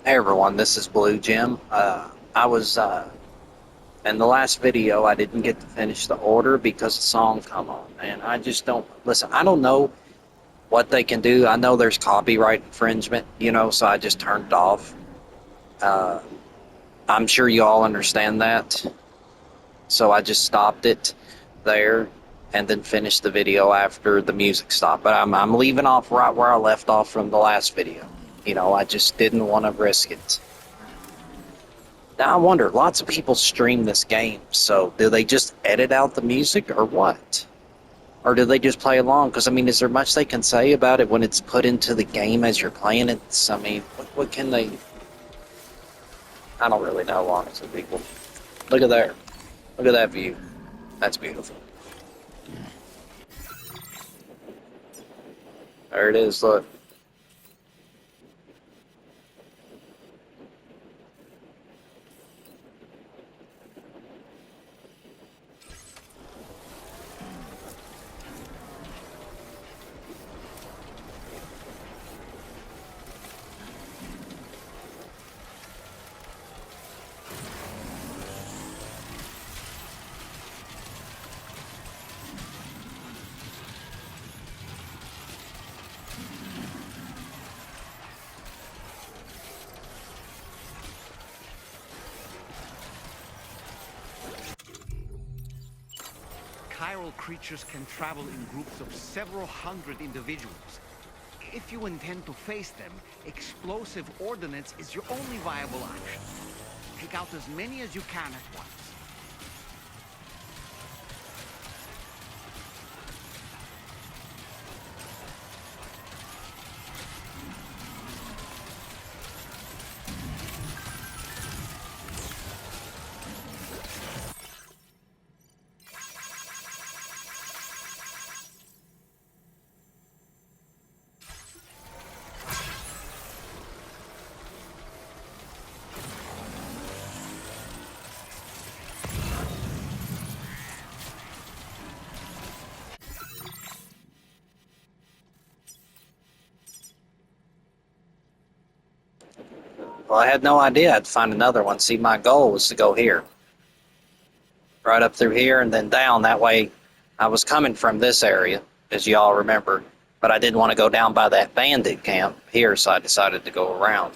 Hey everyone, this is Blue Jim. I was in the last video. I didn't get to finish the order because the song come on, and I just don't listen. I don't know what they can do. I know there's copyright infringement, so I just turned it off. Uh, I'm sure you all understand that, so I just stopped it there, and then finished the video after the music stopped. But I'm leaving off right where I left off from the last video. I just didn't want to risk it. Now I wonder, lots of people stream this game, so do they just edit out the music or what? Or do they just play along? Because, I mean, is there much they can say about it when it's put into the game as you're playing it? I mean, what can they... I don't really know, honestly, people. Look at there. Look at that view. That's beautiful. There it is, look. Chiral creatures can travel in groups of several hundred individuals. If you intend to face them, explosive ordnance is your only viable option. Take out as many as you can at once. Well, I had no idea I'd find another one. See, my goal was to go here. Right up through here and then down. That way, I was coming from this area, as you all remember. But I didn't want to go down by that bandit camp here, so I decided to go around.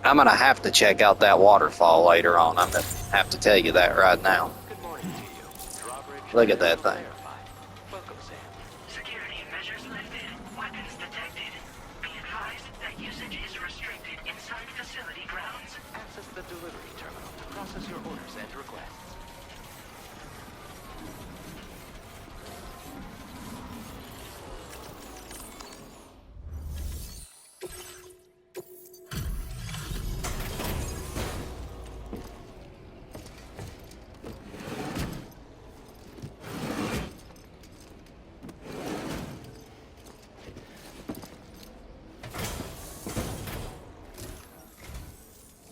I'm gonna have to check out that waterfall later on. I'm gonna have to tell you that right now. Good morning to you. Drawbridge Look at that credentials thing. verified. Welcome, Sam. Security measures lifted. Weapons detected. Be advised that usage is restricted inside facility grounds. Access the delivery terminal to process your orders and requests.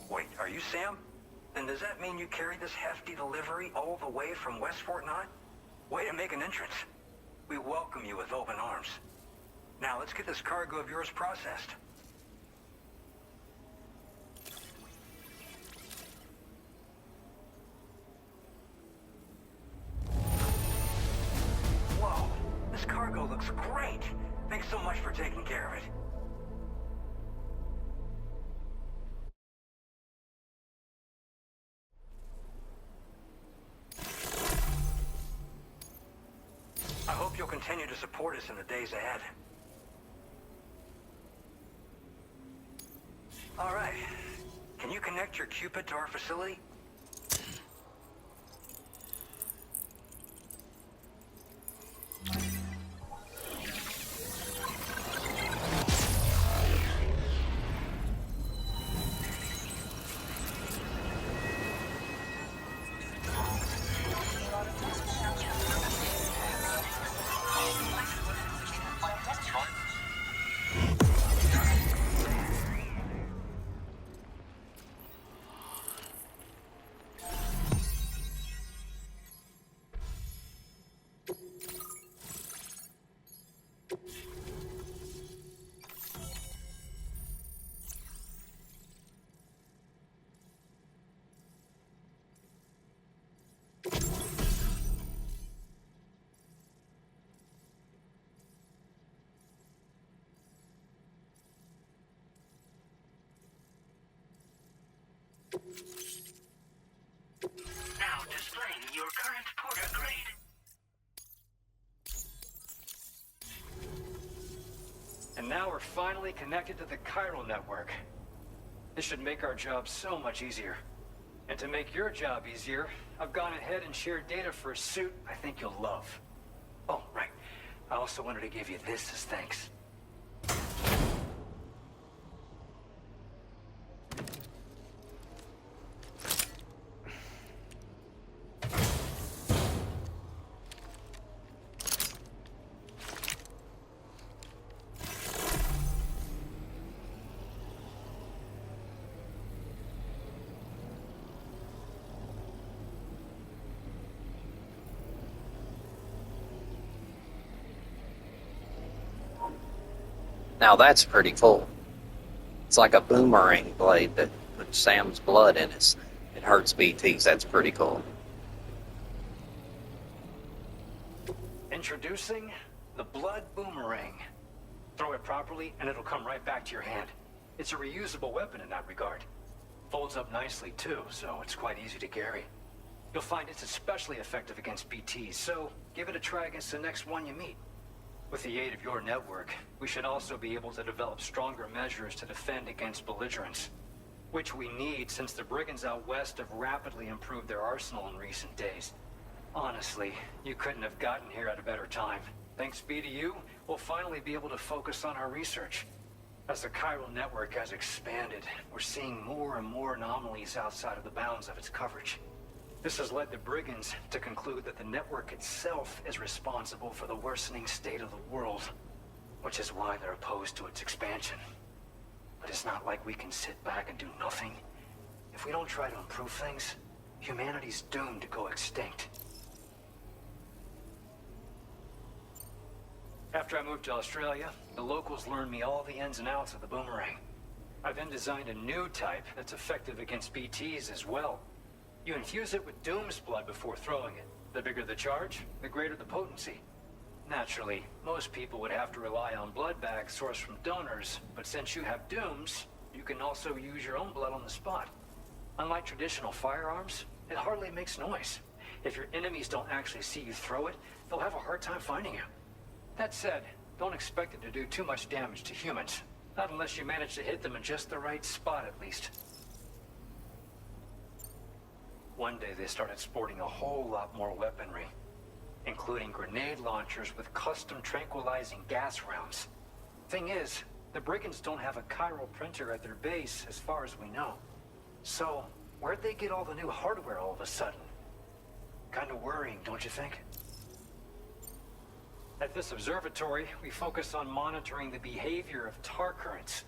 Wait, are you Sam? Then does that mean you carried this hefty delivery all the way from West Fort Knott? Way to make an entrance. We welcome you with open arms. Now let's get this cargo of yours processed. Whoa, this cargo looks great. Thanks so much for taking care of it. I hope you'll continue to support us in the days ahead. All right. Can you connect your Cupid to our facility? Now displaying your current porter grade. And now we're finally connected to the chiral network. This should make our job so much easier. And to make your job easier, I've gone ahead and shared data for a suit I think you'll love. Oh, right. I also wanted to give you this as thanks. Now that's pretty cool. It's like a boomerang blade that puts Sam's blood in it. It hurts BTs. That's pretty cool. Introducing the Blood Boomerang. Throw it properly and it'll come right back to your hand. It's a reusable weapon in that regard. Folds up nicely too, so it's quite easy to carry. You'll find it's especially effective against BTs, so give it a try against the next one you meet. With the aid of your network, we should also be able to develop stronger measures to defend against belligerents. Which we need since the brigands out west have rapidly improved their arsenal in recent days. Honestly, you couldn't have gotten here at a better time. Thanks be to you, we'll finally be able to focus on our research. As the chiral network has expanded, we're seeing more and more anomalies outside of the bounds of its coverage. This has led the brigands to conclude that the network itself is responsible for the worsening state of the world, which is why they're opposed to its expansion. But it's not like we can sit back and do nothing. If we don't try to improve things, humanity's doomed to go extinct. After I moved to Australia, the locals learned me all the ins and outs of the boomerang. I then designed a new type that's effective against BTs as well. You infuse it with Doom's blood before throwing it. The bigger the charge, the greater the potency. Naturally, most people would have to rely on blood bags sourced from donors, but since you have Doom's, You can also use your own blood on the spot. Unlike traditional firearms, it hardly makes noise. If your enemies don't actually see you throw it, they'll have a hard time finding you. That said, don't expect it to do too much damage to humans. Not unless you manage to hit them in just the right spot, at least. One day they started sporting a whole lot more weaponry, including grenade launchers with custom tranquilizing gas rounds. Thing is, the brigands don't have a chiral printer at their base as far as we know. So, where'd they get all the new hardware all of a sudden? Kinda worrying, don't you think? At this observatory, we focus on monitoring the behavior of tar currents.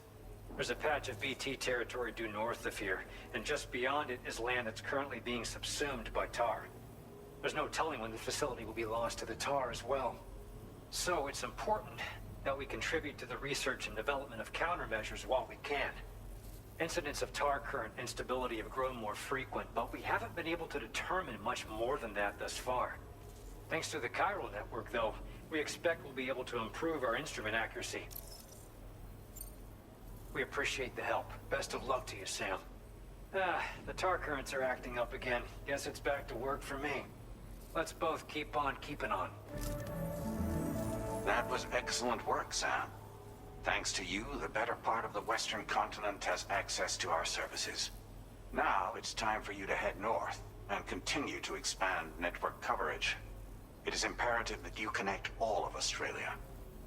There's a patch of BT territory due north of here, and just beyond it is land that's currently being subsumed by tar. There's no telling when the facility will be lost to the tar as well. So it's important that we contribute to the research and development of countermeasures while we can. Incidents of tar current instability have grown more frequent, but we haven't been able to determine much more than that thus far. Thanks to the chiral network, though, we expect we'll be able to improve our instrument accuracy. We appreciate the help. Best of luck to you, Sam. The tar currents are acting up again. Guess it's back to work for me. Let's both keep on keeping on. That was excellent work, Sam. Thanks to you, the better part of the Western continent has access to our services. Now it's time for you to head north and continue to expand network coverage. It is imperative that you connect all of Australia,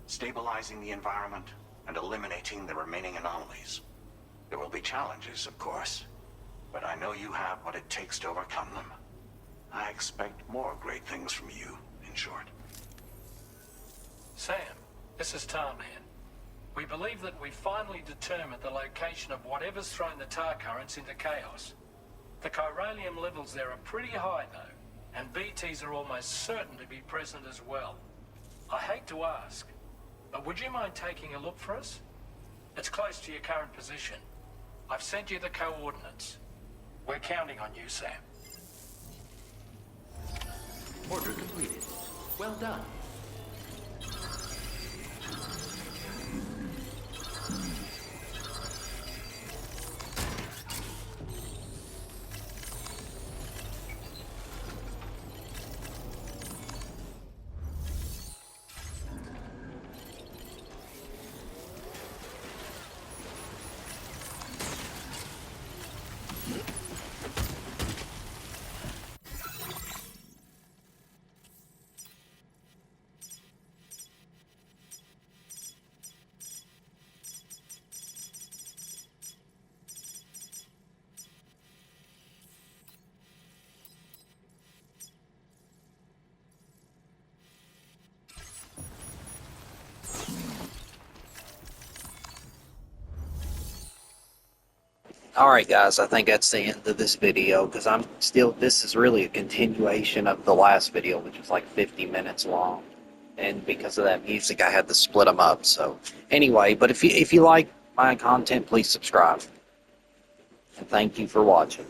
stabilizing the environment and eliminating the remaining anomalies. There will be challenges, of course, but I know you have what it takes to overcome them. I expect more great things from you, in short. Sam, this is Tarman. We believe that we finally determined the location of whatever's thrown the tar currents into chaos. The chiralium levels there are pretty high, though, and BTs are almost certain to be present as well. I hate to ask, but would you mind taking a look for us? It's close to your current position. I've sent you the coordinates. We're counting on you, Sam. Order completed. Well done. Alright guys, I think that's the end of this video, because this is really a continuation of the last video, which was like 50 minutes long. And because of that music, I had to split them up. So anyway, but if you like my content, please subscribe. And thank you for watching.